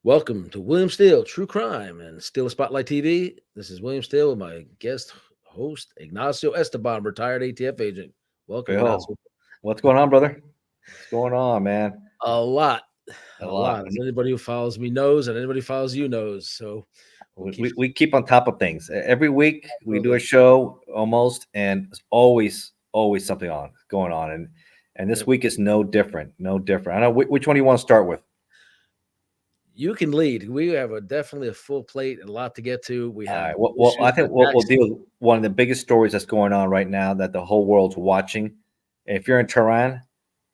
Welcome to William Steele, True Crime and Steele Spotlight TV. This is William Steele with my guest host, Ignacio Esteban, retired ATF agent. Welcome, Bill, Ignacio. what's going on, brother? What's going on, man? A lot, A a lot. lot. As anybody who follows me knows, and anybody who follows you knows. So we'll keep We keep on top of things. Every week we do a absolutely. show almost, and it's always something going on, and this Yep. week is no different. No different. I know which one do you want to start with. You can lead. We have definitely a full plate and a lot to get to. We All have right. Well, I issues, think we'll attacks. deal with one of the biggest stories that's going on right now that the whole world's watching. If you're in Tehran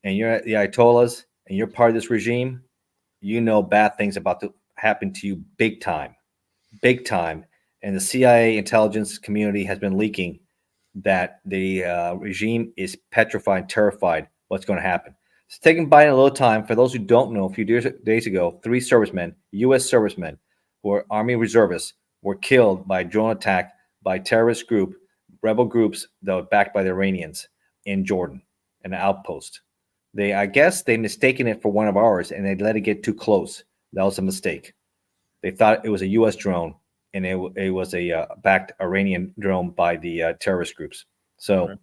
and you're at the Ayatollahs and you're part of this regime, you know bad things about to happen to you big time. And the CIA intelligence community has been leaking that the regime is petrified, terrified what's going to happen. It's taken Biden a little time. For those who don't know, a few days ago, 3 servicemen, U.S. servicemen, who are Army reservists, were killed by a drone attack by a terrorist group, rebel groups that were backed by the Iranians in Jordan, an outpost. I guess they mistaken it for one of ours, and they let it get too close. That was a mistake. They thought it was a U.S. drone, and it was a backed Iranian drone by the terrorist groups. So Right.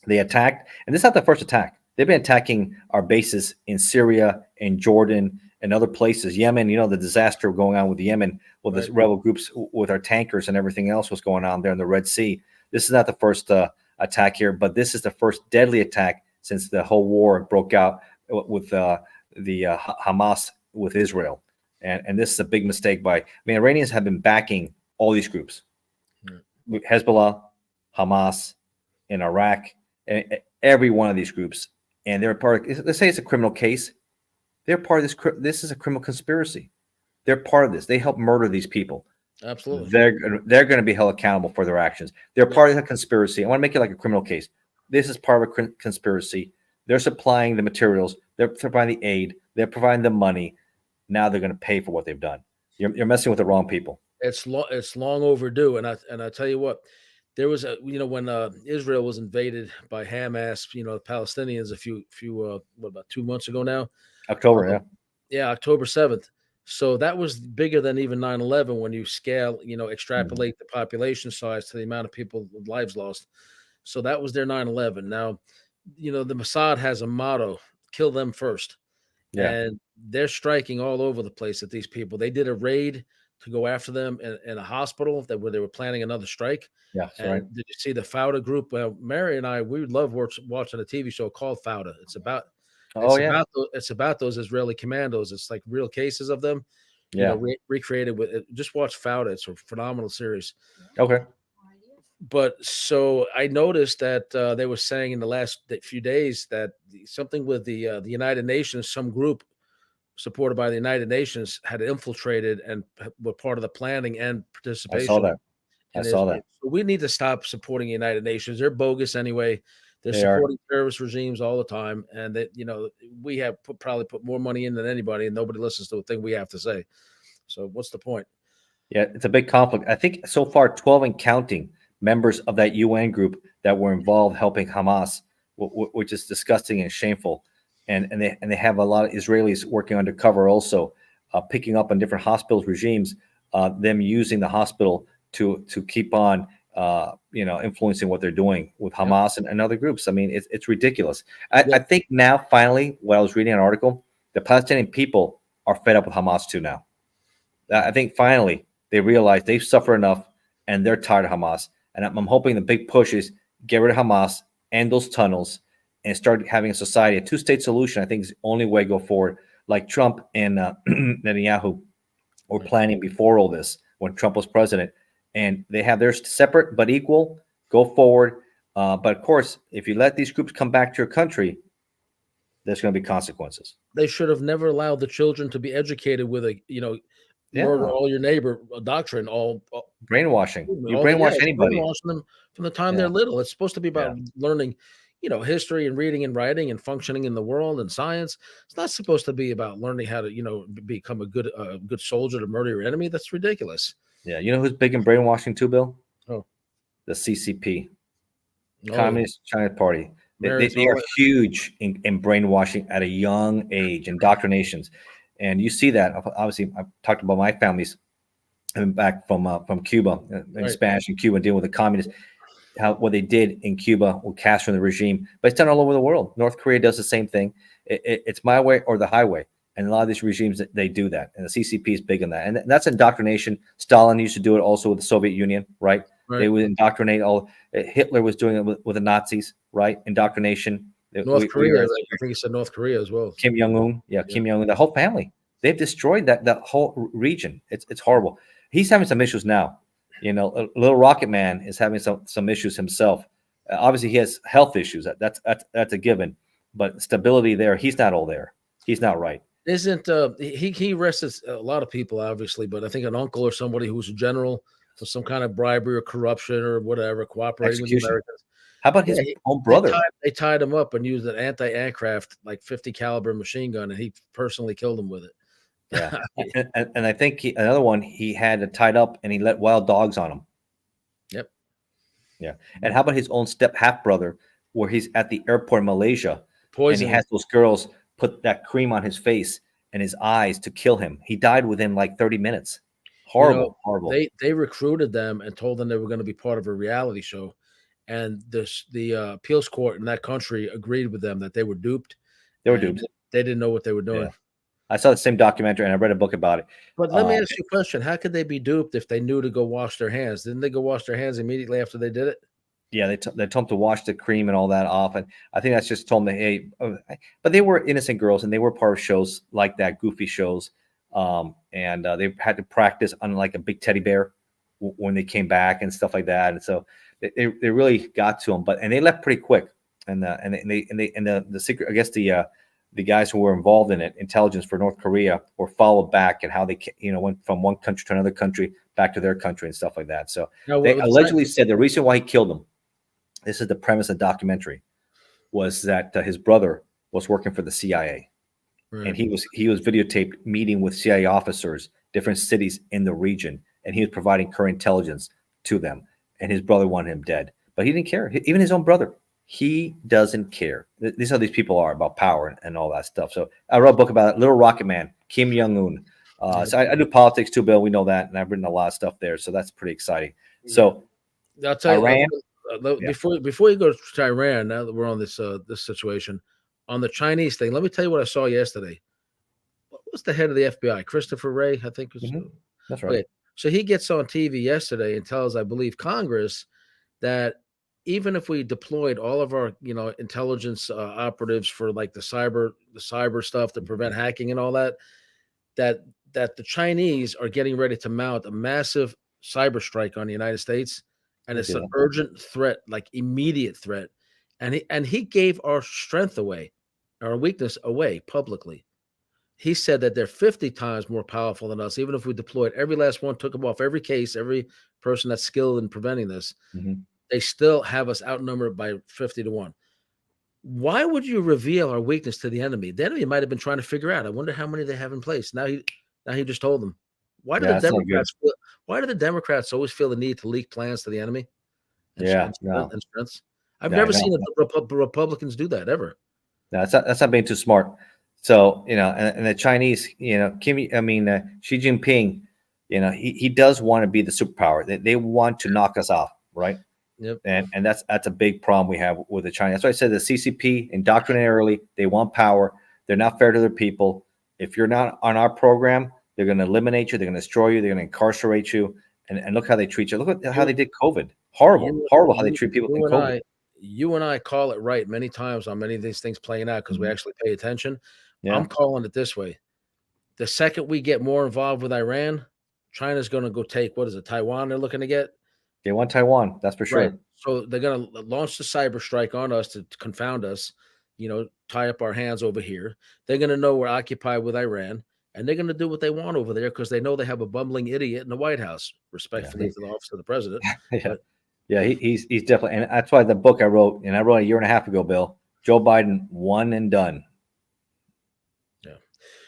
they attacked, and this is not the first attack. They've been attacking our bases in Syria and Jordan and other places. Yemen, the disaster going on with Yemen, with Right. the rebel groups, with our tankers and everything else was going on there in the Red Sea. This is not the first attack here, but this is the first deadly attack since the whole war broke out with the Hamas with Israel. And this is a big mistake Iranians have been backing all these groups, Hezbollah, Hamas, in Iraq, and every one of these groups. And they're part of, let's say it's a criminal case. They're part of this. This is a criminal conspiracy. They're part of this. They helped murder these people. Absolutely. They're going to be held accountable for their actions. They're part of the conspiracy. I want to make it like a criminal case. This is part of a conspiracy. They're supplying the materials. They're providing the aid. They're providing the money. Now they're going to pay for what they've done. You're messing with the wrong people. It's long overdue. And I tell you what, there was when Israel was invaded by Hamas, the Palestinians about 2 months ago now. October, Uh, yeah, October 7th. So that was bigger than even 9/11 when you scale, extrapolate the population size to the amount of people lives lost. So that was their 9/11. Now, the Mossad has a motto: kill them first. yeah, And they're striking all over the place at these people. They did a raid to go after them in a hospital where they were planning another strike. yeah. That's And right. did you see the Fauda group? Well, Mary and I, we would love watching a TV show called Fauda. Oh yeah, It's about those Israeli commandos. It's like real cases of them, yeah. recreated with it. Just watch Fauda. It's a phenomenal series. Okay. But so I noticed that they were saying in the last few days that something with the United Nations, some group supported by the United Nations, had infiltrated and were part of the planning and I saw participation that. I in saw that. Israel. So we need to stop supporting the United Nations. They're bogus anyway. They're They are. supporting terrorist regimes all the time, and that we have probably put more money in than anybody, and nobody listens to a thing we have to say. So what's the point? Yeah, it's a big conflict. I think so far 12 and counting members of that UN group that were involved helping Hamas, which is disgusting and shameful. And they have a lot of Israelis working undercover also, picking up on different hospitals regimes, them using the hospital to keep on influencing what they're doing with Yep. Hamas and other groups. I mean, it's ridiculous. I Yep. think now finally, while I was reading an article, the Palestinian people are fed up with Hamas too now. I think finally they realize they've suffered enough and they're tired of Hamas. And I'm hoping the big push is get rid of Hamas, end those tunnels, and start having a society. A two-state solution, I think, is the only way to go forward. Like Trump and Netanyahu were planning before all this when Trump was president. And they have theirs separate but equal, go forward. But of course, if you let these groups come back to your country, there's going to be consequences. They should have never allowed the children to be educated with murder Yeah. all your neighbor doctrine, Brainwashing. You yeah, brainwash it's anybody. brainwashing them from the time Yeah. they're little. It's supposed to be Yeah. about learning, history and reading and writing and functioning in the world and science. It's not supposed to be about learning how to, become a good soldier to murder your enemy. That's ridiculous. Yeah. You know who's big in brainwashing too, Bill? Oh, The CCP, oh, Communist China Party. They Mary's are all huge in brainwashing at a young age, indoctrinations. And you see that. Obviously, I've talked about my family's coming back from Cuba, in Right. Spanish in Cuba, dealing with the communists, what they did in Cuba with Castro and the regime, but it's done all over the world. North Korea does the same thing. It's my way or the highway. And a lot of these regimes, they do that. And the CCP is big on that. And that's indoctrination. Stalin used to do it also with the Soviet Union, right? Right. They would indoctrinate all. Hitler was doing it with the Nazis, right? Indoctrination. North Korea, I think he said North Korea as well. Kim Jong-un, Yeah. Kim Jong-un, the whole family. They've destroyed that whole region. It's horrible. He's having some issues now. Little Rocket Man is having some issues himself. Obviously, he has health issues. That's a given. But stability there, he's not all there. He's not right. Isn't he arrested a lot of people, obviously, but I think an uncle or somebody who's a general for some kind of bribery or corruption or whatever, cooperating with the Execution. Americans. How about his own brother? They tied him up and used an anti-aircraft, like 50 caliber machine gun, and he personally killed him with it. Yeah, and I think another one he had it tied up and he let wild dogs on him. Yep. Yeah, and how about his own half brother, where he's at the airport in Malaysia, Poison. And he has those girls put that cream on his face and his eyes to kill him. He died within like 30 minutes. Horrible, horrible. They recruited them and told them they were going to be part of a reality show, and the appeals court in that country agreed with them that they were duped. They were duped. They didn't know what they were doing. Yeah. I saw the same documentary and I read a book about it. But let me ask you a question: how could they be duped if they knew to go wash their hands? Didn't they go wash their hands immediately after they did it? Yeah, they told them to wash the cream and all that off, and I think that's just told them, hey, but they were innocent girls, and they were part of shows like that, goofy shows, and they had to practice on like a big teddy bear when they came back and stuff like that, and so they really got to them, and they left pretty quick, and the secret, I guess the guys who were involved in it, intelligence for North Korea, were followed back and how they went from one country to another country back to their country and stuff like that. So they allegedly said the reason why he killed them. This is the premise of the documentary, was that his brother was working for the CIA, right. And he was videotaped meeting with CIA officers, different cities in the region, and he was providing current intelligence to them. And his brother wanted him dead, but he didn't care. Even his own brother, he doesn't care. This is how these people are about power and all that stuff. So I wrote a book about it, Little Rocket Man, Kim Jong-un. So I do politics too, Bill. We know that, and I've written a lot of stuff there. So that's pretty exciting. So I'll tell Iran. Before you go to Iran, now that we're on this situation, on the Chinese thing, let me tell you what I saw yesterday. What was the head of the FBI? Christopher Wray, I think. That's right. Okay. So he gets on TV yesterday and tells, I believe, Congress that even if we deployed all of our, intelligence operatives for like the cyber stuff to prevent hacking and all that, that the Chinese are getting ready to mount a massive cyber strike on the United States. And it's an urgent threat, like immediate threat. And he gave our strength away, our weakness away publicly. He said that they're 50 times more powerful than us. Even if we deployed every last one, took them off every case, every person that's skilled in preventing this, they still have us outnumbered by 50 to 1. Why would you reveal our weakness to the enemy? The enemy might have been trying to figure out. I wonder how many they have in place. Now he just told them. Why do the Democrats always feel the need to leak plans to the enemy? And strengths? I've never seen the Republicans do that ever. No, that's not being too smart. So and the Chinese, Xi Jinping, he does want to be the superpower. They want to knock us off, right? Yep. And that's a big problem we have with the Chinese. That's why I said the CCP indoctrinate early. They want power. They're not fair to their people. If you're not on our program, they're going to eliminate you. They're going to destroy you. They're going to incarcerate you. And look how they treat you. Look at how they did COVID. Horrible how they treat people in COVID. You and I call it right many times on many of these things playing out because we actually pay attention. Yeah. I'm calling it this way. The second we get more involved with Iran, China's going to go take, Taiwan they're looking to get? They want Taiwan, that's for sure. Right. So they're going to launch the cyber strike on us to confound us, tie up our hands over here. They're going to know we're occupied with Iran, and they're going to do what they want over there because they know they have a bumbling idiot in the White House, respectfully to the office of the president. He's definitely, and that's why the book I wrote a year and a half ago, Bill, Joe Biden, one and done. Yeah.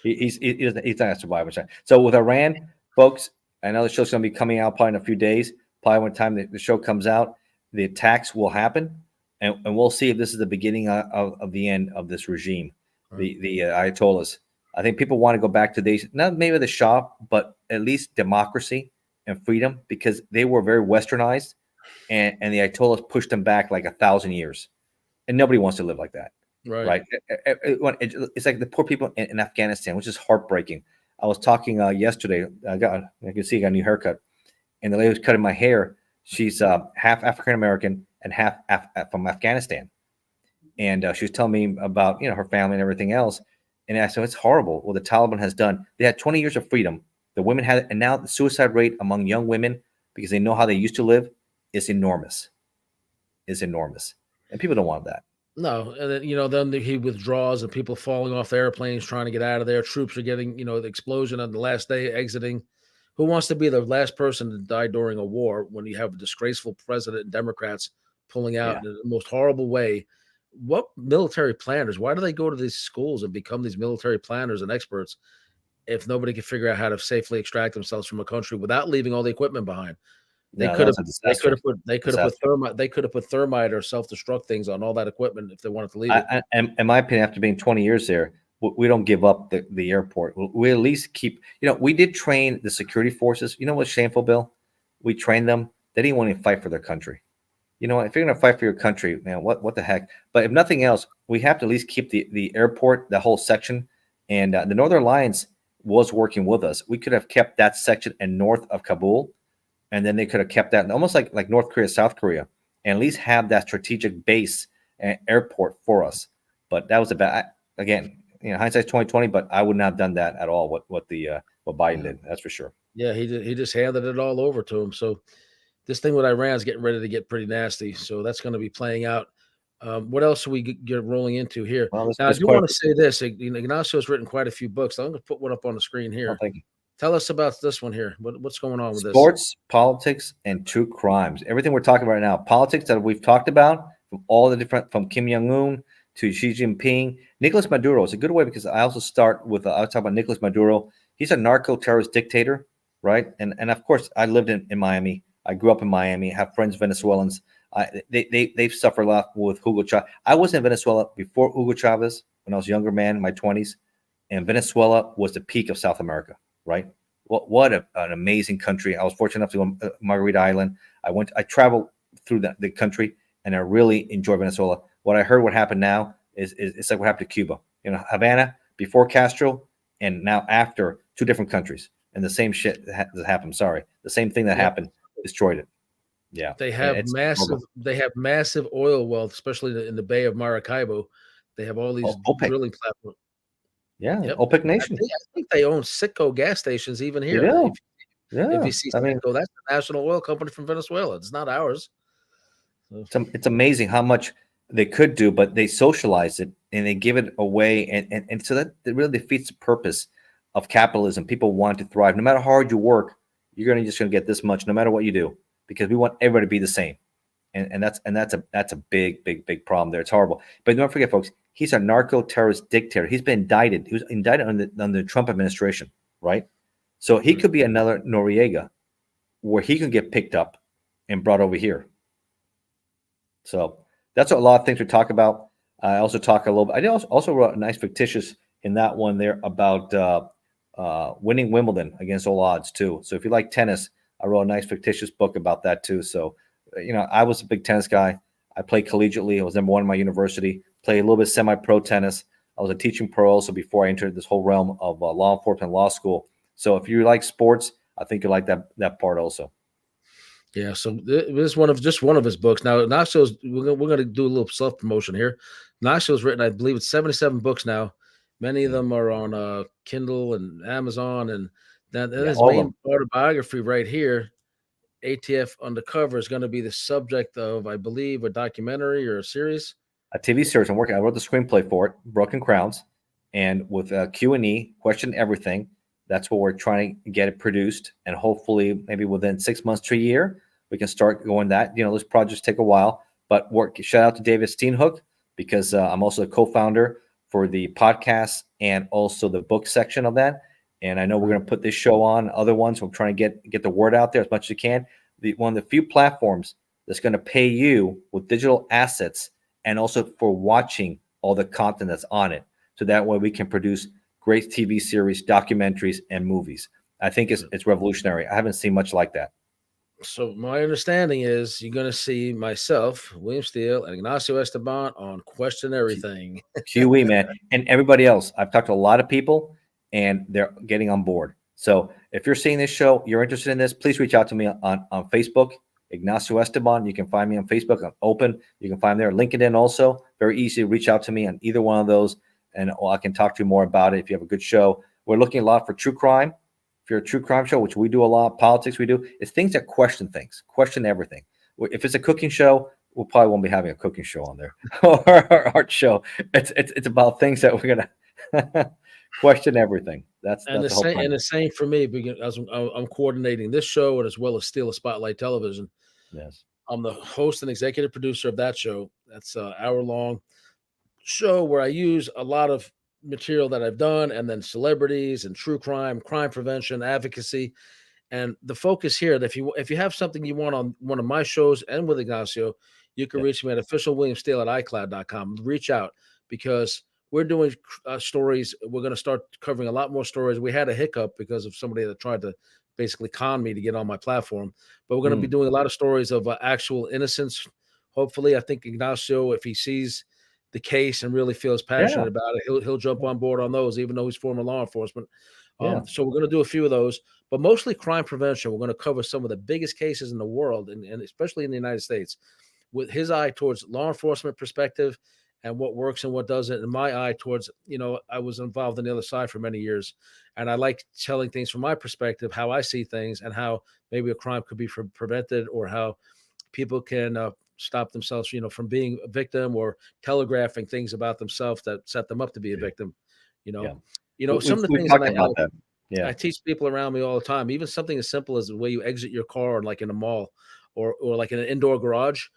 He's not going to survive. So with Iran, folks, I know the show's going to be coming out probably in a few days. Probably when time the show comes out, the attacks will happen, and we'll see if this is the beginning of the end of this regime, right. the Ayatollahs. I think people want to go back to these, not maybe the Shah, but at least democracy and freedom, because they were very westernized, and the Ayatollahs pushed them back like 1,000 years, and nobody wants to live like that, Right. right? It's like the poor people in Afghanistan, which is heartbreaking. I was talking yesterday. I can see I got a new haircut, and the lady who's cutting my hair, she's half African American and half from Afghanistan, and she was telling me about her family and everything else. And I said, it's horrible what the Taliban has done. They had 20 years of freedom. The women had, and now the suicide rate among young women, because they know how they used to live, is enormous. Is enormous, and people don't want that. No, and then then he withdraws, and people falling off the airplanes trying to get out of there. Troops are getting the explosion on the last day exiting. Who wants to be the last person to die during a war when you have a disgraceful president and Democrats pulling out Yeah, in the most horrible way? What military planners? Why do they go to these schools and become these military planners and experts if nobody can figure out how to safely extract themselves from a country without leaving all the equipment behind? They no, that could have was a disaster. they could have put Disaster. thermite or self-destruct things on all that equipment if they wanted to leave it. And in my opinion, after being 20 years there, we don't give up the airport. We at least keep. We did train the security forces. You know what's shameful, Bill? We trained them. They didn't want to fight for their country. You know what? If you're going to fight for your country, man, what the heck? But if nothing else, we have to at least keep the airport, the whole section, and the Northern Alliance was working with us. We could have kept that section and north of Kabul, and then they could have kept that almost like North Korea, South Korea, and at least have that strategic base and airport for us. But that was a bad. Again, hindsight's 2020. But I would not have done that at all. What Biden Yeah. did, that's for sure. Yeah, he just handed it all over to him. So this thing with Iran is getting ready to get pretty nasty. So that's going to be playing out. What else are we get rolling into here? Well, Now, I there's do quite want to say this. Ignacio's written quite a few books. I'm going to put one up on the screen oh, here. thank you. Tell us about this one here. What's going on with this? Sports, politics, and true crimes. Everything we're talking about right now. Politics that we've talked about from all the different, from Kim Jong Un to Xi Jinping. Nicolas Maduro is a good way, because I also start with I'll talk about Nicolas Maduro. He's a narco-terrorist dictator, right? And of course, I lived in Miami. I grew up in Miami. Have friends Venezuelans. They've suffered a lot with Hugo Chavez. I was in Venezuela before Hugo Chavez when I was a younger man, in my 20s, and Venezuela was the peak of South America, right? What an amazing country. I was fortunate enough to go to Margarita Island. I traveled through the country, and I really enjoy Venezuela. What I heard what happened now is it's like what happened to Cuba. Havana before Castro, and now after, two different countries. And the same shit that happened. Sorry. The same thing that happened destroyed it. Yeah. They have It's massive horrible. oil wealth, especially in the Bay of Maracaibo. They have all these OPEC. drilling platforms. Yeah. Yep. OPEC I nation. think they own Citgo gas stations even They here. do. If Yeah. you see I mean, Citgo, that's the national oil company from Venezuela. It's not ours. So, it's amazing how much they could do, but they socialize it and they give it away. And so that really defeats the purpose of capitalism. People want to thrive. No matter how hard you work, you're just gonna get this much, no matter what you do, because we want everybody to be the same. And that's a big problem there. It's horrible. But don't forget, folks, he's a narco-terrorist dictator. He's been indicted. He was indicted under the Trump administration, right? So he could be another Noriega, where he can get picked up and brought over here. So that's a lot of things we talk about. I also talk a little bit. I also wrote a nice fictitious in that one there about winning Wimbledon against all odds too. So if you like tennis, I wrote a nice fictitious book about that too. So I was a big tennis guy. I played collegiately. I was number one in my university. Played a little bit semi-pro tennis. I was a teaching pro also before I entered this whole realm of law enforcement, law school. So if you like sports, I think you like that part also. yeah. So this is just one of his books. Now, Ignacio's we're going to do a little self promotion here. Ignacio's written, I believe, it's 77 books now. Many of them are on Kindle and Amazon, and then Yeah, his all of main them. autobiography right here, ATF Undercover, is going to be the subject of, I believe, a documentary or a series. A TV series I'm working. I wrote the screenplay for it, Broken Crowns, and with Q&E, question everything. That's what we're trying to get it produced, and hopefully, maybe within 6 months to a year, we can start going that. Those projects take a while, but work. Shout out to David Steenhook, because I'm also a co-founder for the podcast and also the book section of that. And I know we're going to put this show on other ones. We're trying to get the word out there as much as you can. One of the few platforms that's going to pay you with digital assets, and also for watching all the content that's on it. So that way we can produce great TV series, documentaries, and movies. I think it's revolutionary. I haven't seen much like that. So my understanding is you're going to see myself, William Steele, and Ignacio Esteban on Question Everything. QE, man, and everybody else. I've talked to a lot of people, and they're getting on board. So if you're seeing this show, you're interested in this, please reach out to me on Facebook, Ignacio Esteban. You can find me on Facebook. I'm open. You can find me there. LinkedIn also. Very easy to reach out to me on either one of those, and I can talk to you more about it if you have a good show. We're looking a lot for true crime. If you're a true crime show, which we do a lot, politics we do, it's things that question things, question everything. If it's a cooking show, we probably won't be having a cooking show on there or art show. It's about things that we're gonna question everything. That's And the the whole same, point. and the same for me, because as I'm coordinating this show and as well as Steele Spotlight Television. Yes. I'm the host and executive producer of that show. That's an hour long show where I use a lot of material that I've done, and then celebrities and true crime, crime prevention, advocacy. And the focus here, that if you have something you want on one of my shows and with Ignacio, you can Yeah. reach me at officialwilliamsteele@icloud.com. Reach out, because we're doing stories. We're going to start covering a lot more stories. We had a hiccup because of somebody that tried to basically con me to get on my platform, but we're going to be Mm. doing a lot of stories of actual innocence. Hopefully, I think Ignacio, if he sees the case and really feels Yeah. passionate about it, he'll jump on board on those, even though he's former law enforcement. Yeah. So we're going to do a few of those, but mostly crime prevention. We're going to cover some of the biggest cases in the world, and especially in the United States, with his eye towards law enforcement perspective and what works and what doesn't, and my eye towards, I was involved on the other side for many years, and I like telling things from my perspective, how I see things, and how maybe a crime could be prevented, or how people can stop themselves, from being a victim, or telegraphing things about themselves that set them up to be a victim. You Yeah. know, We, some we've of the we've things that talked about that. I Yeah. teach people around me all the time, even something as simple as the way you exit your car, like in a mall, or like in an indoor garage.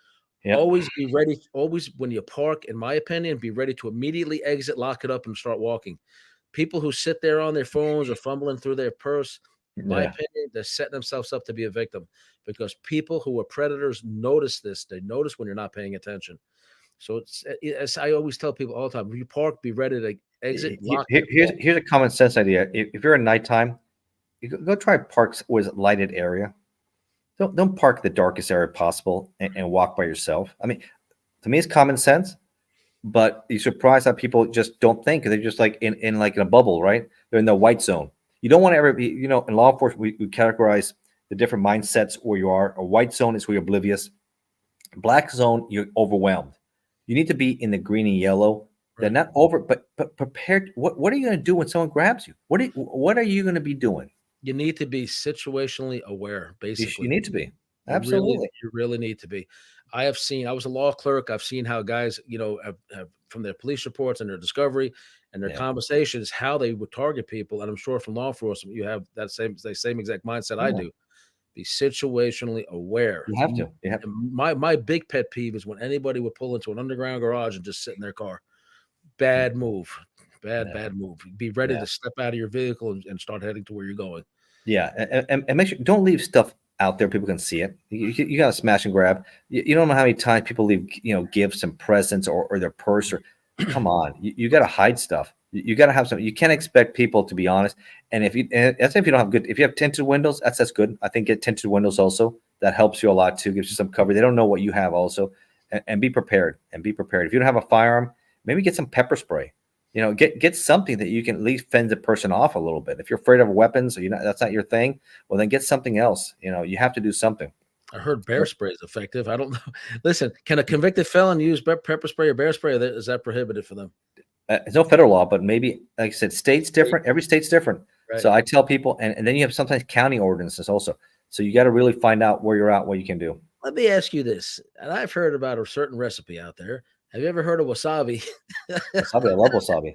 Yeah. Always be ready. Always, when you park, in my opinion, be ready to immediately exit, lock it up, and start walking. People who sit there on their phones or fumbling through their purse, in my Yeah. opinion, they're setting themselves up to be a victim, because people who are predators notice this. They notice when you're not paying attention. So as I always tell people all the time, when you park, be ready to exit, lock, and walk. Here's a common sense idea. If you're at nighttime, you go try parks with lighted area. Don't park the darkest area possible and walk by yourself. I mean, to me, it's common sense, but you're surprised how people just don't think. They're just like in like in a bubble, right? They're in the white zone. You don't want to ever be, in law enforcement, we categorize the different mindsets where you are. A white zone is where you're oblivious. Black zone, you're overwhelmed. You need to be in the green and yellow. They're Right. not over, but prepared. What are you going to do when someone grabs you? What are you going to be doing? You need to be situationally aware, You basically. need to be. You really, Absolutely. you really need to be. I was a law clerk. I've seen how guys, have from their police reports and their discovery and their Yeah. conversations, how they would target people. And I'm sure from law enforcement, you have the same exact mindset I Yeah. do. Be situationally aware. You have to. You have. And my big pet peeve is when anybody would pull into an underground garage and just sit in their car. Bad move. Yeah. Bad move. Be ready Yeah. to step out of your vehicle and start heading to where you're going. Yeah, and make sure don't leave stuff out there people can see it. You got to smash and grab. You don't know how many times people leave gifts and presents or their purse or come on. You got to hide stuff. You got to have some. You can't expect people to be honest. And that's if you don't have good. If you have tinted windows, that's good. I think get tinted windows also. That helps you a lot too. Gives you some cover. They don't know what you have also, and be prepared. And be prepared. If you don't have a firearm, maybe get some pepper spray. Get something that you can at least fend the person off a little bit. If you're afraid of weapons, or that's not your thing, well then get something else. You have to do something. I heard bear spray is effective. I don't know. Listen, can a convicted felon use pepper spray or bear spray? Or is that prohibited for them? It's no federal law, but maybe, like I said, states different. Every state's different. Right. So I tell people, and then you have sometimes county ordinances also. So you got to really find out where you're at, what you can do. Let me ask you this, and I've heard about a certain recipe out there. Have you ever heard of wasabi? Wasabi, I love wasabi.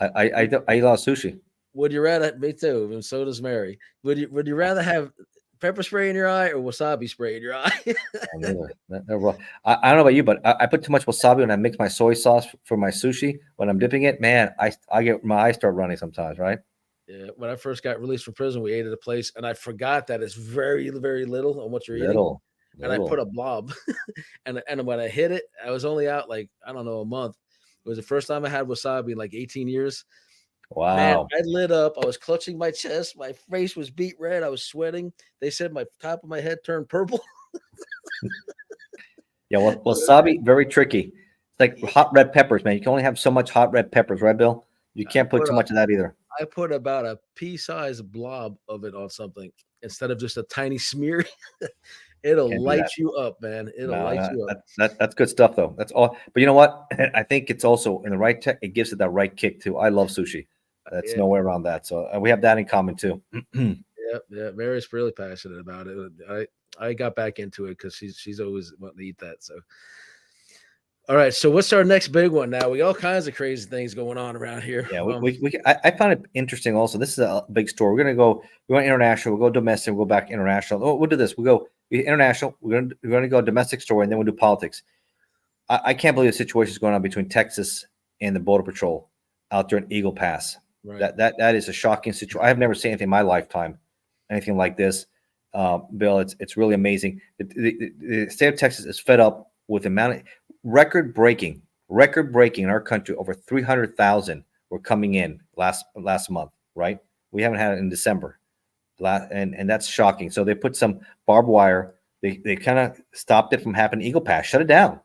I eat a lot of sushi. Would you rather? Me too, and so does Mary. Would you rather have pepper spray in your eye or wasabi spray in your eye? I don't know about you, but I put too much wasabi when I mix my soy sauce for my sushi. When I'm dipping it, man, I get my eyes start running sometimes, right? Yeah, when I first got released from prison, we ate at a place, and I forgot that it's very, very little on what you're eating, Little, and I put little. a blob, and when I hit it, I was only out like, I don't know, a month. It was the first time I had wasabi in like 18 years. Man, Wow. I lit up. I was clutching my chest. My face was beat red. I was sweating. They said my top of my head turned purple. Yeah, well, wasabi, very tricky. It's like hot red peppers, man. You can only have so much hot red peppers, right, Bill? You I can't put put too a much of that either. I put about a pea-sized blob of it on something instead of just a tiny smear. It'll Can't do that. light you up, man. It'll No, light you up. that's good stuff though. That's all. But you know what? I think it's also in the right tech. It gives it that right kick too. I love sushi. That's Yeah, no way around that. So we have that in common too. yeah, yeah. Mary's really passionate about it. I got back into it because she's always wanting to eat that. So, all right. So, what's our next big one now? We got all kinds of crazy things going on around here. Yeah, I found it interesting. Also, this is a big story. We're going international. We'll go domestic. We'll go back international. Oh, we'll do this. International. We're going to go domestic story, and then we'll do politics. I can't believe the situation is going on between Texas and the Border Patrol out there in Eagle Pass. Right. That is a shocking situation. I have never seen anything in my lifetime, anything like this. Bill, it's really amazing. The state of Texas is fed up with the amount of record breaking in our country. Over 300,000 were coming in last month. Right, we haven't had it in December, and that's shocking. So they put some barbed wire. They kind of stopped it from happening. Eagle Pass, shut it down,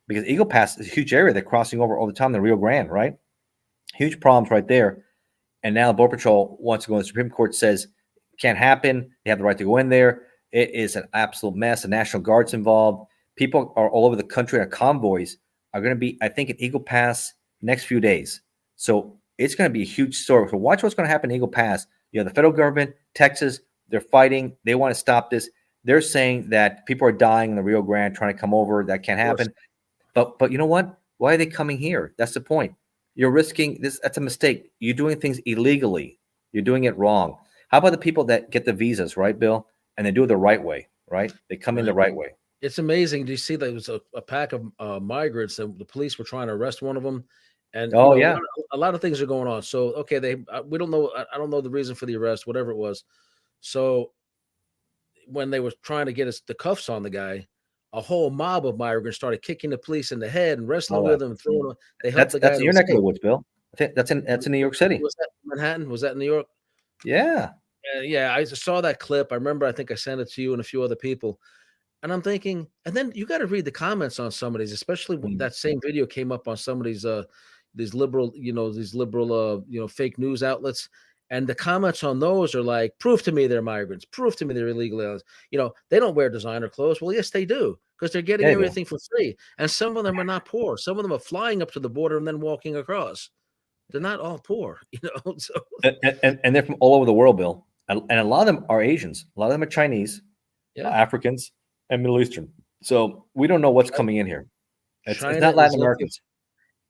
because Eagle Pass is a huge area. They're crossing over all the time. The Rio Grande, right? Huge problems right there. And now the Border Patrol wants to go. The Supreme Court says it can't happen. They have the right to go in there. It is an absolute mess. The National Guard's involved. People are all over the country. Our convoys are going to be, I think, at Eagle Pass next few days. So it's going to be a huge story. So watch what's going to happen in Eagle Pass. You have the federal government, Texas, they're fighting. They want to stop this. They're saying that people are dying in the Rio Grande trying to come over. That can't happen. But you know what? Why are they coming here? That's the point. You're risking this. That's a mistake. You're doing things illegally. You're doing it wrong. How about the people that get the visas, right, Bill? And they do it the right way, right? They come in the right way. It's amazing. Do you see there was a pack of migrants and the police were trying to arrest one of them? And Oh, yeah. a lot of things are going on. So okay, we don't know. I don't know the reason for the arrest, whatever it was. So when they were trying to get the cuffs on the guy, a whole mob of migrants started kicking the police in the head and wrestling with him and throwing him. They helped the guy. That's in your neck of the woods, Bill. I think that's in New York City. Was that Manhattan? Was that in New York? Yeah. Yeah, I saw that clip. I remember. I think I sent it to you and a few other people. And I'm thinking, and then you got to read the comments on some of these, especially when that same video came up on some of these liberal, fake news outlets. And the comments on those are like, prove to me they're migrants, prove to me they're illegal aliens. They don't wear designer clothes. Well, yes, they do, because they're getting everything for free. And some of them are not poor. Some of them are flying up to the border and then walking across. They're not all poor, So And they're from all over the world, Bill. And a lot of them are Asians. A lot of them are Chinese, Africans, and Middle Eastern. So we don't know what's coming in here. It's not Latin Americans.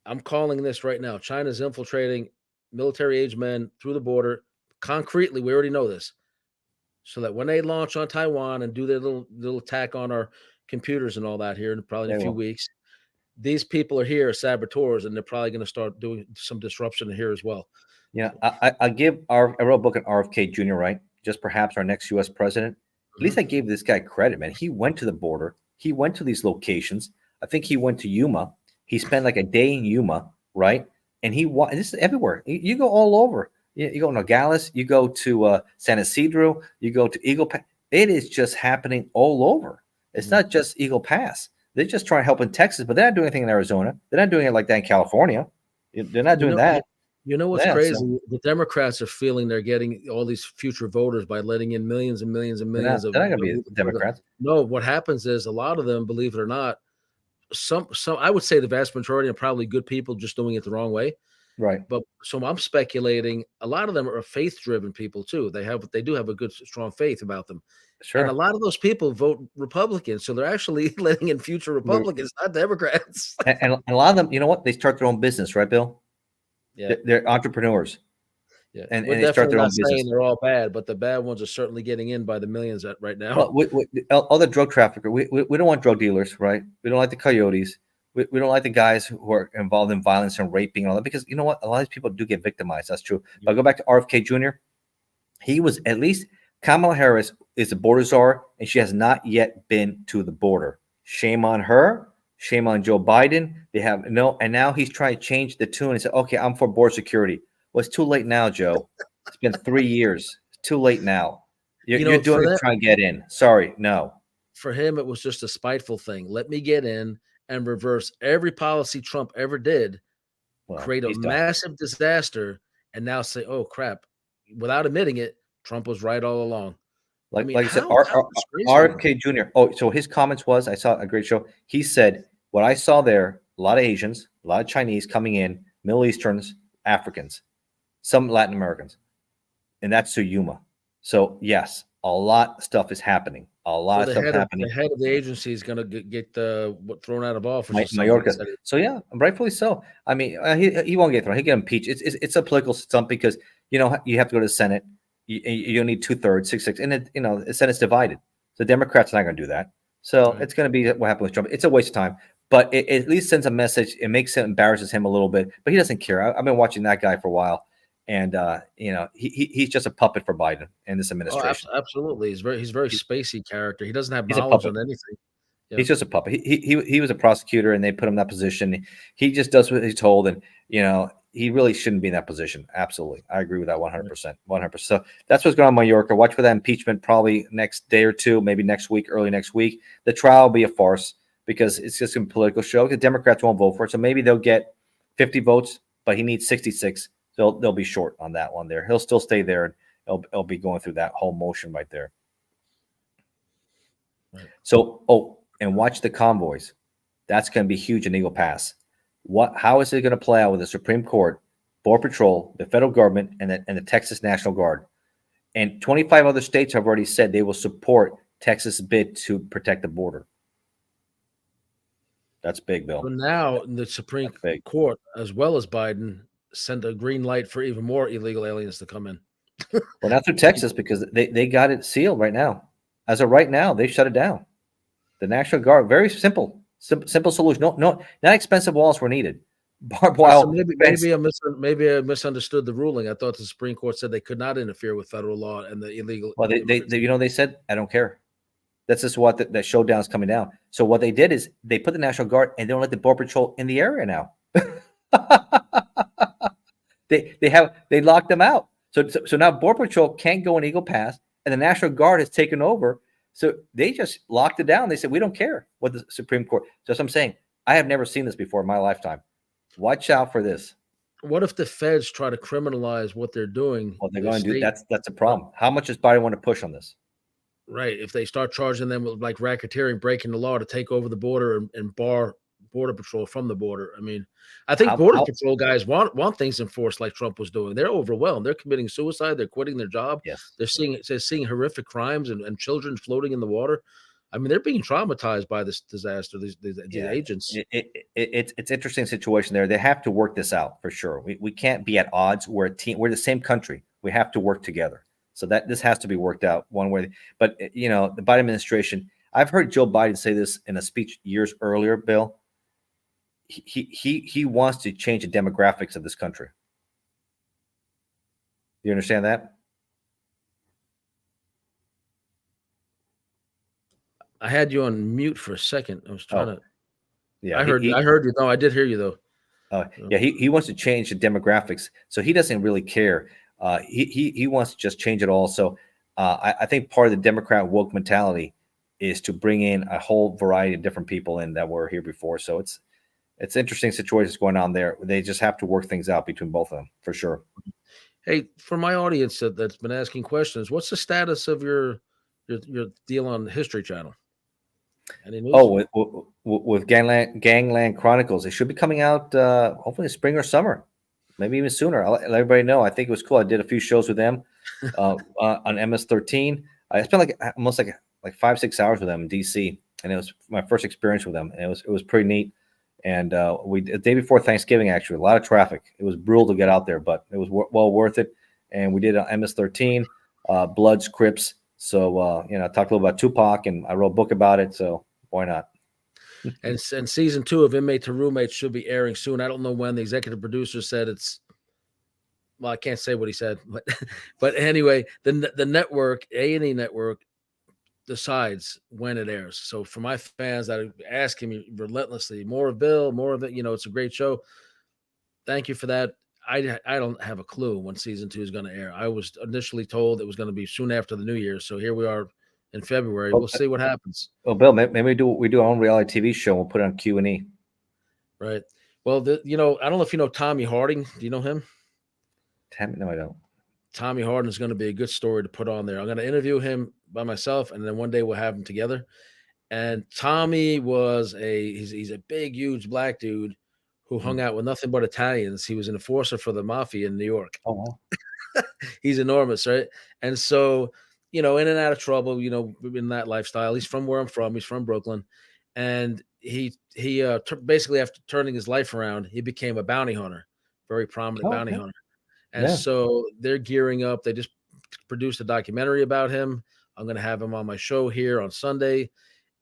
I'm calling this right now. China's infiltrating military-age men through the border concretely. We already know this, so that when they launch on Taiwan and do their little attack on our computers and all that here, probably in a few weeks, these people are here as saboteurs, and they're probably going to start doing some disruption here as well. Yeah, I wrote a book on RFK Jr., right? Just perhaps our next U.S. president. At least I gave this guy credit, man. He went to the border. He went to these locations. I think he went to Yuma. He spent like a day in Yuma, right? And this is everywhere. You go all over. You go to Nogales. You go to San Isidro. You go to Eagle Pass. It is just happening all over. It's not just Eagle Pass. They're just trying to help in Texas, but they're not doing anything in Arizona. They're not doing it like that in California. They're not doing that. You know what's crazy? So, the Democrats are feeling they're getting all these future voters by letting in millions and millions and millions of. They're not going to be Democrats. No, what happens is a lot of them, believe it or not, some I would say the vast majority are probably good people just doing it the wrong way. Right. But so I'm speculating a lot of them are faith-driven people too. They do have a good, strong faith about them. Sure. And a lot of those people vote Republican. So they're actually letting in future Republicans, not Democrats. And a lot of them, you know what? They start their own business, right, Bill? Yeah. They're entrepreneurs. Yeah. And We're they start their own business. Saying they're all bad, but the bad ones are certainly getting in by the millions right now. Well, all the drug traffickers, we don't want drug dealers, right? We don't like the coyotes. We don't like the guys who are involved in violence and raping and all that, because you know what? A lot of these people do get victimized. That's true. But I go back to RFK Jr. He was, at least Kamala Harris is the border czar, and she has not yet been to the border. Shame on her. Shame on Joe Biden. They have no, and now he's trying to change the tune and say, okay, I'm for border security. Well, it's too late now, Joe. It's been 3 years. It's too late now. You're doing For it to that, try and get in. Sorry, no. for him, it was just a spiteful thing. Let me get in and reverse every policy Trump ever did, Well, create a he's done. massive disaster, and now say, "Oh crap," without admitting it, Trump was right all along. I mean, Like I said, how disgraceful. RFK Jr. Oh, so his comments was, I saw a great show. He said, what I saw there, a lot of Asians, a lot of Chinese coming in, Middle Easterns, Africans, some Latin Americans, and that's Yuma. So yes, a lot of stuff is happening. A lot Well, of stuff happening. the head of the agency is going to get thrown out of office or something. He Mallorca. said So yeah, rightfully so. I mean, he won't get thrown. He get impeached. It's a political stunt because you have to go to the Senate. You need 2/3, 6-6, and the Senate's divided. The Democrats are not going to do that. So right. it's going to be what happened with Trump. It's a waste of time, but it at least sends a message. It makes it embarrasses him a little bit, but he doesn't care. I've been watching that guy for a while, and he's just a puppet for Biden and this Oh, administration. absolutely. He's very spacey character. He doesn't have He's a knowledge puppet. on anything. Yeah. He's just a puppet. He was a prosecutor, and they put him in that position. He just does what he's told, and he really shouldn't be in that position. Absolutely, I agree with that 100%. 100%. So that's what's going on in Mallorca. Watch for that impeachment probably next day or two, maybe next week, early next week. The trial will be a farce because it's just a political show. The Democrats won't vote for it, so maybe they'll get 50 votes, but he needs 66. So they'll be short on that one. There, he'll still stay there, and it'll be going through that whole motion right there. Right. So, and watch the convoys. That's going to be huge in Eagle Pass. How is it going to play out with the Supreme Court, Border Patrol, the federal government, and the Texas National Guard? And 25 other states have already said they will support Texas' bid to protect the border. That's big, Bill. So now the Supreme Court, as well as Biden, sent a green light for even more illegal aliens to come in. Well, not through Texas because they got it sealed right now. As of right now, they shut it down. The National Guard, very simple solution. No, not expensive walls were needed. Barbed wire. So maybe I misunderstood the ruling. I thought the Supreme Court said they could not interfere with federal law and the illegal. Well, they said, I don't care. That's just what that showdown is coming down. So what they did is they put the National Guard and they don't let the Border Patrol in the area now. they locked them out. So now Border Patrol can't go in Eagle Pass, and the National Guard has taken over. So they just locked it down. They said, we don't care what the Supreme Court. Just I'm saying, I have never seen this before in my lifetime. Watch out for this. What if the feds try to criminalize what they're doing? Well, they're going to do that's a problem. How much does Biden want to push on this? Right. If they start charging them with like racketeering, breaking the law to take over the border and bar Border Patrol from the border. I mean, I think Border Patrol guys want things enforced like Trump was doing. They're overwhelmed. They're committing suicide. They're quitting their job. Yes. They're seeing horrific crimes and children floating in the water. I mean, they're being traumatized by this disaster. These agents. It's interesting situation there. They have to work this out for sure. We can't be at odds. We're a team. We're the same country. We have to work together. So that this has to be worked out one way. But the Biden administration. I've heard Joe Biden say this in a speech years earlier, Bill. He wants to change the demographics of this country. You understand that? I had you on mute for a second. I was trying to. Yeah, I heard you. No, I did hear you though. Yeah, he wants to change the demographics, so he doesn't really care. He wants to just change it all. So I think part of the Democrat woke mentality is to bring in a whole variety of different people in that were here before. So it's interesting situations going on there. They just have to work things out between both of them for sure. Hey, for my audience that's been asking questions, what's the status of your deal on History Channel? Any news? Oh, with Gangland Chronicles, it should be coming out hopefully spring or summer, maybe even sooner. I'll let everybody know. I think it was cool. I did a few shows with them on MS-13. I spent almost 5-6 hours with them in DC, and it was my first experience with them. And it was pretty neat. And the day before Thanksgiving, actually, a lot of traffic. It was brutal to get out there, but it was well worth it. And we did MS-13, Bloods, Crips. So I talked a little about Tupac, and I wrote a book about it. So why not? And season 2 of Inmate to Roommate should be airing soon. I don't know when. The executive producer said it's. Well, I can't say what he said, but anyway, the network, A&E network, decides when it airs. So for my fans that are asking me relentlessly, more of Bill, more of it, it's a great show. Thank you for that. I don't have a clue when season 2 is going to air. I was initially told it was going to be soon after the New Year, so here we are in February. We'll see what happens. Well, Bill, maybe we do our own reality TV show. We'll put it on Q&E. Right. Well, you know, I don't know if you know Tommy Harding. Do you know him? No, I don't. Tommy Harding is going to be a good story to put on there. I'm going to interview him by myself, and then one day we'll have him together. And Tommy was he's a big, huge black dude who hung out with nothing but Italians. He was an enforcer for the mafia in New York. Oh, wow. He's enormous, right? And so, you know, in and out of trouble, you know, in that lifestyle. He's from where I'm from. He's from Brooklyn, and he basically after turning his life around, he became a bounty hunter, very prominent bounty hunter. And so they're gearing up. They just produced a documentary about him. I'm going to have him on my show here on Sunday,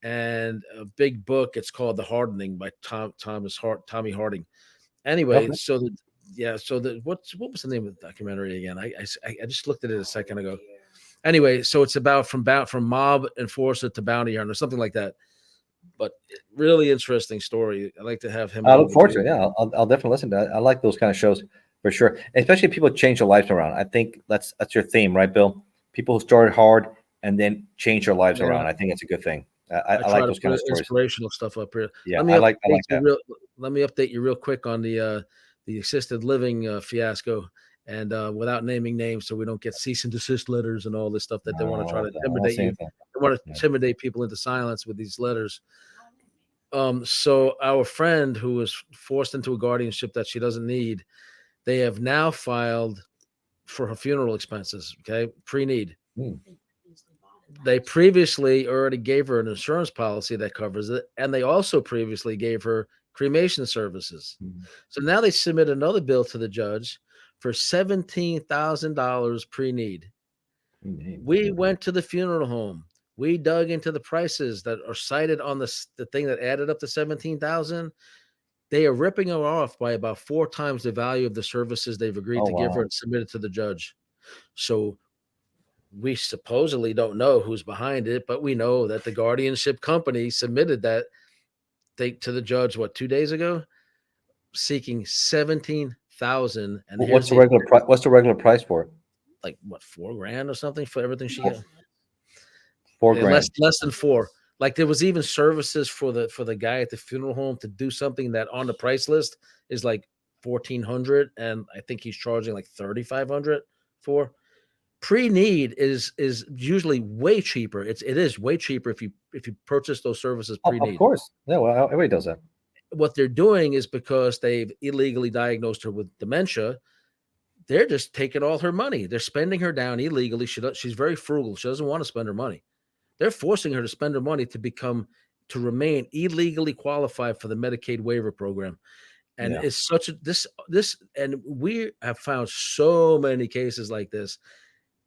and a big book. It's called The Hardening by Tommy Harding. Anyway, so what was the name of the documentary again? I just looked at it a second ago. Anyway, so it's about from mob enforcer to bounty hunter, something like that. But really interesting story. I'd like to have him. I look forward to it. Yeah, I'll definitely listen to that. I like those kind of shows for sure, especially if people change their lives around. I think that's your theme, right, Bill? People who started hard and then change their lives around. I think it's a good thing. I like those kind of stories. Inspirational stuff up here. Yeah, I like that. Let me update you real quick on the assisted living fiasco, and without naming names, so we don't get cease and desist letters and all this stuff that they want to try to intimidate you. They want to intimidate people into silence with these letters. So our friend who was forced into a guardianship that she doesn't need, they have now filed for her funeral expenses. Okay, pre-need. They previously already gave her an insurance policy that covers it, and they also previously gave her cremation services. So now they submit another bill to the judge for $17,000 pre-need. We went to the funeral home. We dug into the prices that are cited on the thing that added up to $17,000. They are ripping her off by about 4 times the value of the services they've agreed to give her and submit it to the judge. So we supposedly don't know who's behind it, but we know that the guardianship company submitted that to the judge 2 days ago, seeking $17,000. And what's the regular price? What's the regular price for it? Like $4,000 or something for everything she got. $4,000, less than 4. Like there was even services for the guy at the funeral home to do something that on the price list is like $1,400, and I think he's charging like $3,500 for. Pre-need is usually way cheaper. It is way cheaper if you purchase those services pre-need. Of course. Yeah, well, everybody does that. What they're doing is because they've illegally diagnosed her with dementia, they're just taking all her money. They're spending her down illegally. She's very frugal. She doesn't want to spend her money. They're forcing her to spend her money to remain illegally qualified for the Medicaid waiver program. And it's such a this and we have found so many cases like this.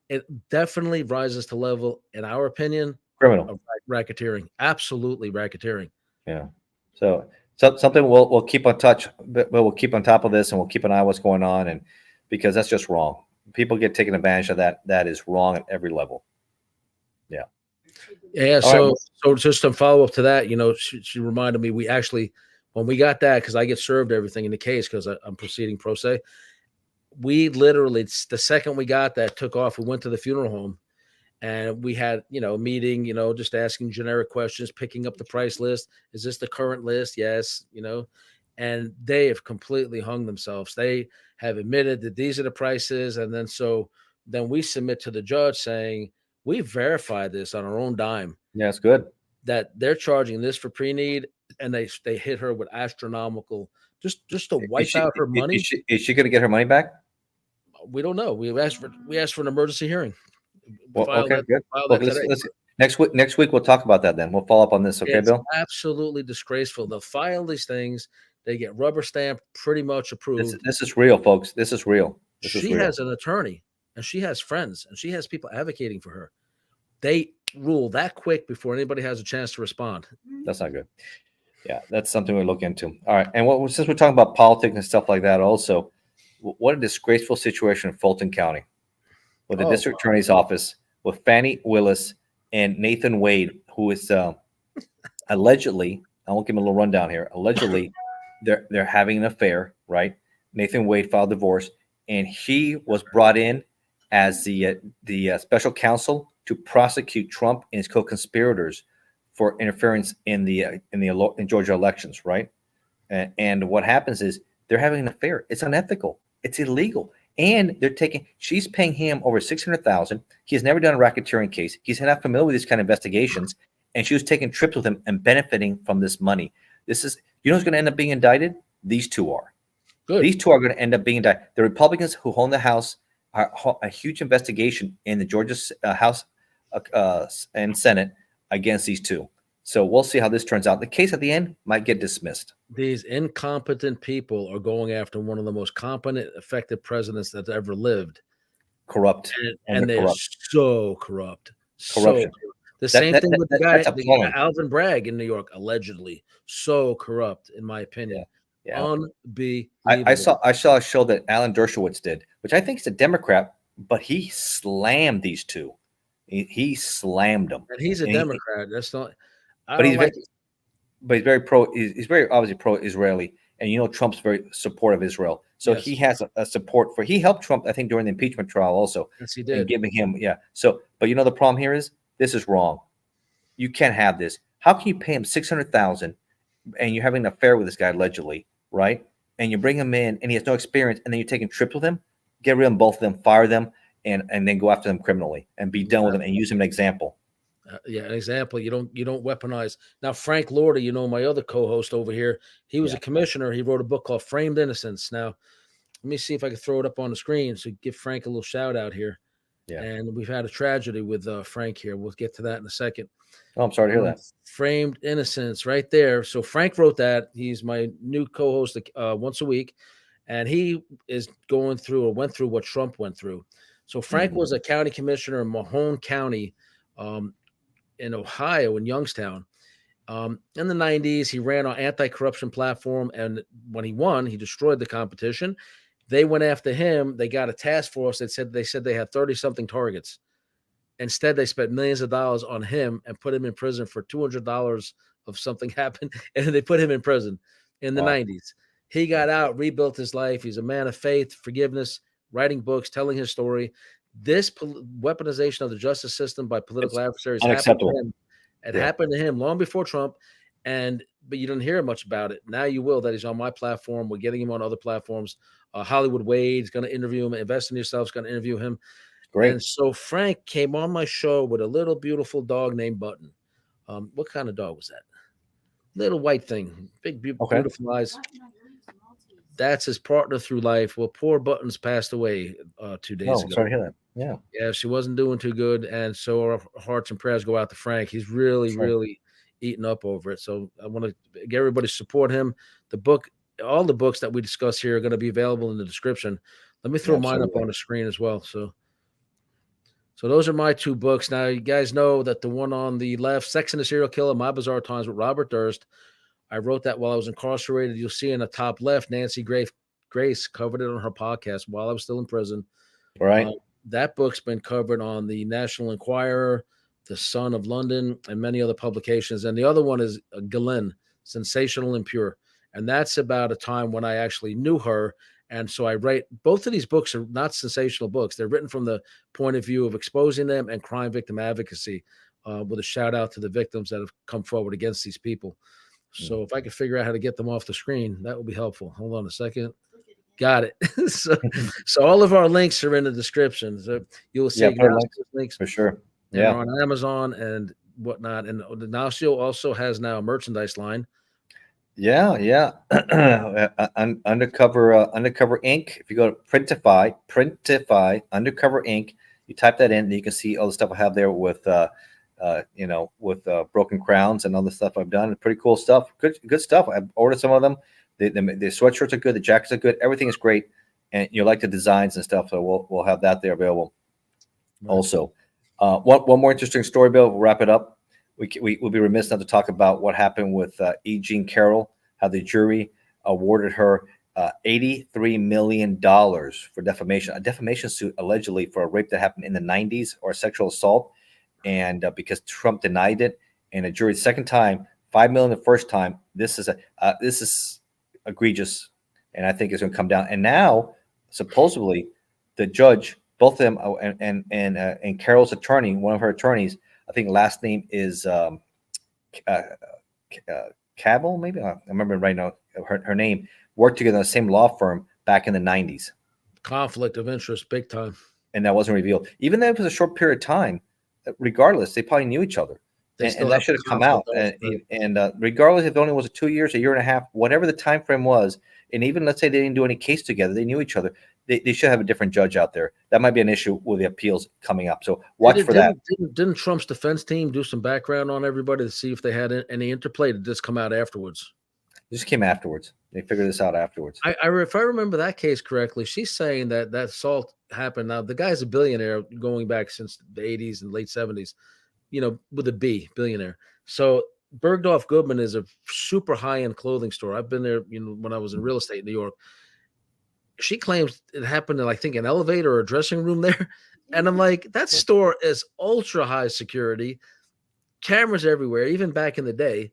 It definitely rises to level, in our opinion, criminal of racketeering. Absolutely racketeering. Yeah. So something we'll keep on touch, but we'll keep on top of this, and we'll keep an eye on what's going on, and because that's just wrong. People get taken advantage of that. That is wrong at every level. Yeah. Yeah. So just to follow up to that, you know, she reminded me, we actually, when we got that, because I get served everything in the case because I'm proceeding pro se. We literally, the second we got that, took off. We went to the funeral home, and we had, you know, a meeting, you know, just asking generic questions, picking up the price list. Is this the current list? Yes, you know, and they have completely hung themselves. They have admitted that these are the prices. And then we submit to the judge saying, we verified this on our own dime. Yeah, it's good. That they're charging this for pre-need, and they hit her with astronomical, just to wipe out her money. Is she going to get her money back? We don't know. We asked for an emergency hearing. Well, okay, good. Next week we'll talk about that. Then we'll follow up on this. Okay, Bill. Absolutely disgraceful. They'll file these things. They get rubber stamped, pretty much approved. This is real, folks. This is real. She has an attorney, and she has friends, and she has people advocating for her. They rule that quick before anybody has a chance to respond. That's not good. Yeah, that's something we look into. All right, and since we're talking about politics and stuff like that, also. What a disgraceful situation in Fulton County with the district attorney's office with Fannie Willis and Nathan Wade, who is allegedly, I won't give him a little rundown here. Allegedly, they're having an affair, right? Nathan Wade filed divorce, and he was brought in as the special counsel to prosecute Trump and his co-conspirators for interference in the Georgia elections, right? And what happens is they're having an affair. It's unethical. It's illegal. And she's paying him over 600,000. He has never done a racketeering case. He's not familiar with these kind of investigations. And she was taking trips with him and benefiting from this money. This is, you know who's going to end up being indicted? These two are. Good. These two are going to end up being indicted. The Republicans who own the House are a huge investigation in the Georgia House and Senate against these two. So we'll see how this turns out. The case at the end might get dismissed. These incompetent people are going after one of the most competent, effective presidents that's ever lived. Corrupt. And they're so corrupt. Corruption. The same thing with the guy Alvin Bragg in New York, allegedly. So corrupt, in my opinion. Yeah. Unbelievable. I saw a show that Alan Dershowitz did, which I think is a Democrat, but he slammed these two. He slammed them. And he's a Democrat. That's not. But he's very pro. He's very obviously pro-Israeli, and you know Trump's very supportive of Israel. So yes. He has a support for. He helped Trump, I think, during the impeachment trial also. Yes, he did. And giving him, So, but you know the problem here is this is wrong. You can't have this. How can you pay him 600,000, and you're having an affair with this guy allegedly, right? And you bring him in, and he has no experience, and then you're taking trips with him. Get rid of both of them, fire them, and then go after them criminally, and be done with them, and use him as an example. An example. You don't weaponize. Now, Frank Lordy, you know, my other co-host over here, he was a commissioner. He wrote a book called Framed Innocence. Now, let me see if I can throw it up on the screen. So give Frank a little shout out here. Yeah. And we've had a tragedy with Frank here. We'll get to that in a second. Oh, I'm sorry to hear that. Framed Innocence right there. So Frank wrote that. He's my new co-host once a week. And he is going through or went through what Trump went through. So Frank was a county commissioner in Mahone County, in Ohio, in Youngstown. In the 90s, he ran an anti-corruption platform, and when he won, he destroyed the competition. They went after him. They got a task force that said they had 30-something targets. Instead, they spent millions of dollars on him and put him in prison for $200 of something happened, and they put him in prison in the 90s. He got out, rebuilt his life. He's a man of faith, forgiveness, writing books, telling his story. This weaponization of the justice system by political adversaries happened to him. It happened to him long before Trump, but you didn't hear much about it. Now you will. That he's on my platform. We're getting him on other platforms. Hollywood Wade's going to interview him. Invest in Yourself's going to interview him. Great. And so Frank came on my show with a little beautiful dog named Button. What kind of dog was that? Little white thing, big, beautiful eyes. That's his partner through life. Well, poor Buttons passed away 2 days ago. Sorry to hear that. Yeah, she wasn't doing too good, and so our hearts and prayers go out to Frank. He's really eating up over it. So I want to get everybody to support him. The book, all the books that we discuss here are going to be available in the description. Let me throw mine up on the screen as well. So those are my two books. Now, you guys know that the one on the left, Sex and the Serial Killer, My Bizarre Times with Robert Durst, I wrote that while I was incarcerated. You'll see in the top left, Nancy Grace covered it on her podcast while I was still in prison. Right. That book's been covered on the National Enquirer, the Sun of London, and many other publications. And the other one is Ghislaine, Sensational and Pure. And that's about a time when I actually knew her. And so I write, both of these books are not sensational books. They're written from the point of view of exposing them and crime victim advocacy, with a shout out to the victims that have come forward against these people. So if I could figure out how to get them off the screen, that would be helpful. Hold on a second. Got it. so all of our links are in the description. So you'll see links for sure. Yeah, on Amazon and whatnot. And Ignacio also has now a merchandise line. Yeah. Undercover Ink. If you go to Printify, Undercover Ink, you type that in, and you can see all the stuff I have there with Broken Crowns and all the stuff I've done. Pretty cool stuff. Good stuff. I've ordered some of them. The sweatshirts are good. The jackets are good. Everything is great. And you like the designs and stuff. So we'll have that there available. Right. Also, one more interesting story, Bill. We'll wrap it up. We'll be remiss not to talk about what happened with E. Jean Carroll, how the jury awarded her $83 million for defamation, a defamation suit allegedly for a rape that happened in the 90s or sexual assault. And because Trump denied it, and a jury the second time, $5 million the first time, this is egregious, and I think it's going to come down. And now, supposedly, the judge, both of them, and Carol's attorney, one of her attorneys, I think last name is uh, Cabell, maybe I remember right now her name, worked together in the same law firm back in the 90s, Conflict of interest, big time. and that wasn't revealed. Even though it was a short period of time, regardless, they probably knew each other. They And still that have should have come out. conflict. And regardless if it only was 2 years, a year and a half, whatever the time frame was, and even let's say they didn't do any case together, they knew each other. They should have a different judge out there. That might be an issue with the appeals coming up. So watch for that. Didn't Trump's defense team do some background on everybody to see if they had any interplay? Did this come out afterwards? It just came afterwards. They figured this out afterwards. If I remember that case correctly, she's saying that assault happened. Now the guy's a billionaire going back since the 80s and late 70s. With a B, billionaire. So Bergdorf Goodman is a super high-end clothing store. I've been there, when I was in real estate in New York. She claims it happened in, I think, an elevator or a dressing room there. And I'm like, that store is ultra high security, cameras everywhere, even back in the day.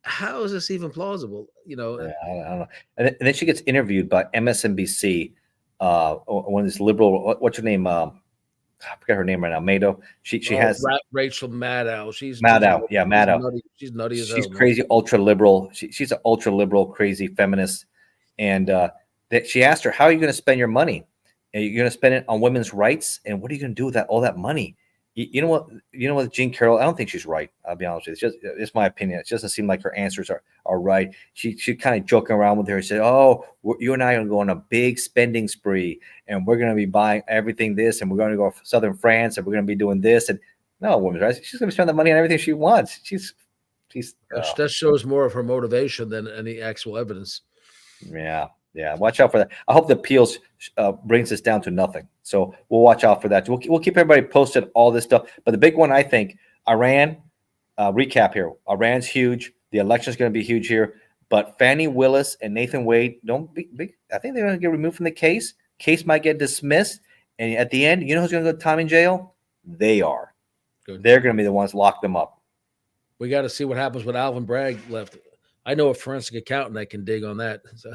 How is this even plausible? I don't know. And then she gets interviewed by MSNBC, one of these liberal, what's her name? I forget her name right now. Maddow. She has Rachel Maddow. She's Maddow. Yeah, Maddow. She's nutty as hell. She's crazy, ultra liberal. She's an ultra liberal, crazy feminist. And that she asked her, "How are you going to spend your money? Are you going to spend it on women's rights? And what are you going to do with all that money?" You know what? Jean Carroll. I don't think she's right. I'll be honest with you. It's my opinion. It doesn't seem like her answers are right. She kind of joking around with her. She said, "Oh, you and I are going to go on a big spending spree, and we're going to be buying everything this, and we're going to go to southern France, and we're going to be doing this." And no, women's rights. She's going to spend the money on everything she wants. That shows more of her motivation than any actual evidence. Yeah. Watch out for that. I hope the appeals brings this down to nothing. So we'll watch out for that. We'll keep everybody posted, all this stuff. But the big one, I think, Iran, recap here. Iran's huge. The election is going to be huge here. But Fannie Willis and Nathan Wade, I think they're going to get removed from the case. Case might get dismissed. And at the end, who's going to go time in jail? They are. Good. They're going to be the ones lock them up. We got to see what happens with Alvin Bragg left. I know a forensic accountant that can dig on that. So.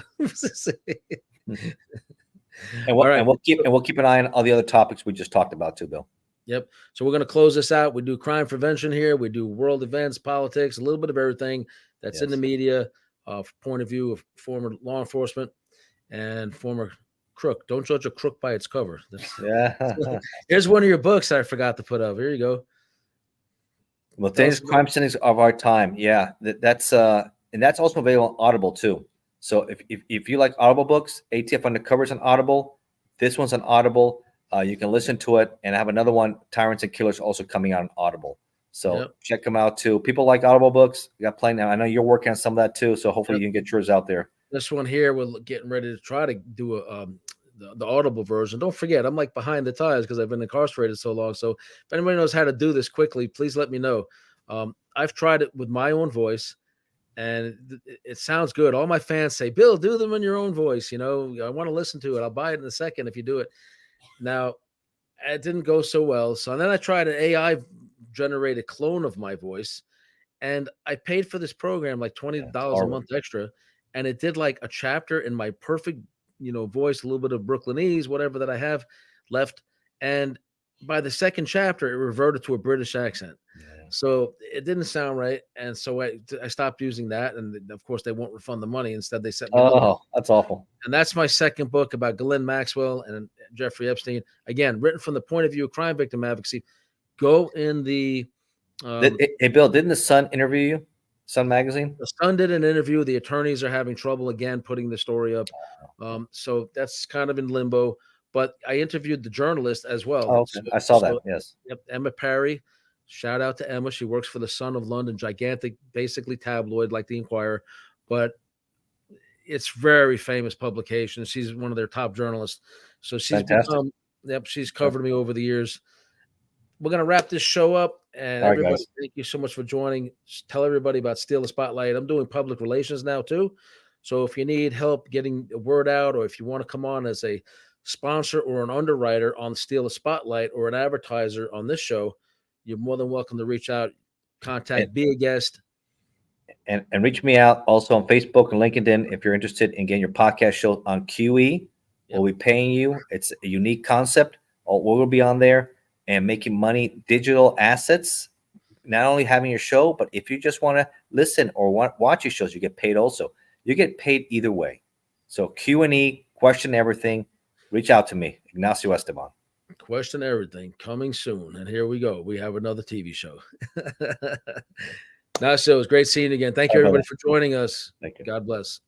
And we'll keep an eye on all the other topics we just talked about too, Bill. Yep. So we're going to close this out. We do crime prevention here. We do world events, politics, a little bit of everything that's in the media, point of view of former law enforcement and former crook. Don't judge a crook by its cover. Here's one of your books that I forgot to put up. Here you go. Well, today's crime scenes of our time. Yeah, that's and that's also available on Audible too. So if you like Audible books, ATF Undercover's on Audible. This one's on Audible. You can listen to it. And I have another one, Tyrants and Killers, also coming out on Audible. So check them out too. People like Audible books. We got plenty now. I know you're working on some of that too. So hopefully you can get yours out there. This one here, we're getting ready to try to do the Audible version. Don't forget, I'm like behind the times because I've been incarcerated so long. So if anybody knows how to do this quickly, please let me know. I've tried it with my own voice. And it sounds good. All my fans say, "Bill, do them in your own voice. I want to listen to it. I'll buy it in a second if you do it." Now, it didn't go so well. So then I tried an AI generated clone of my voice, and I paid for this program like $20 a month extra, and it did like a chapter in my perfect, voice, a little bit of Brooklynese, whatever that I have left. And by the second chapter, it reverted to a British accent. So it didn't sound right. And so I stopped using that. And of course, they won't refund the money. Instead, they sent me. That's awful. And that's my second book about Ghislaine Maxwell and Jeffrey Epstein. Again, written from the point of view of crime victim advocacy. Go in the. Hey, Bill, didn't the Sun interview you? Sun magazine? The Sun did an interview. The attorneys are having trouble again putting the story up. So that's kind of in limbo. But I interviewed the journalist as well. Oh, okay. I saw that. Yes. Yep. Emma Parry. Shout out to Emma. She works for the Sun of London, gigantic, basically tabloid like the Inquirer, but it's very famous publication. She's one of their top journalists. So she's become, she's covered me over the years. We're going to wrap this show up. And everybody, thank you so much for joining. Just tell everybody about Steal the Spotlight. I'm doing public relations now too. So if you need help getting the word out, or if you want to come on as a sponsor or an underwriter on Steal the Spotlight or an advertiser on this show, you're more than welcome to reach out, contact, be a guest. And reach me out also on Facebook and LinkedIn if you're interested in getting your podcast show on QE. We'll be paying you. It's a unique concept. We'll be on there and making money, digital assets, not only having your show, but if you just want to listen or watch your shows, you get paid also. You get paid either way. So Q&E, question everything. Reach out to me, Ignacio Esteban. Question everything, coming soon. And here we go. We have another TV show. Ignacio, it was great seeing you again. Thank you, everybody, for joining us. Thank you. God bless.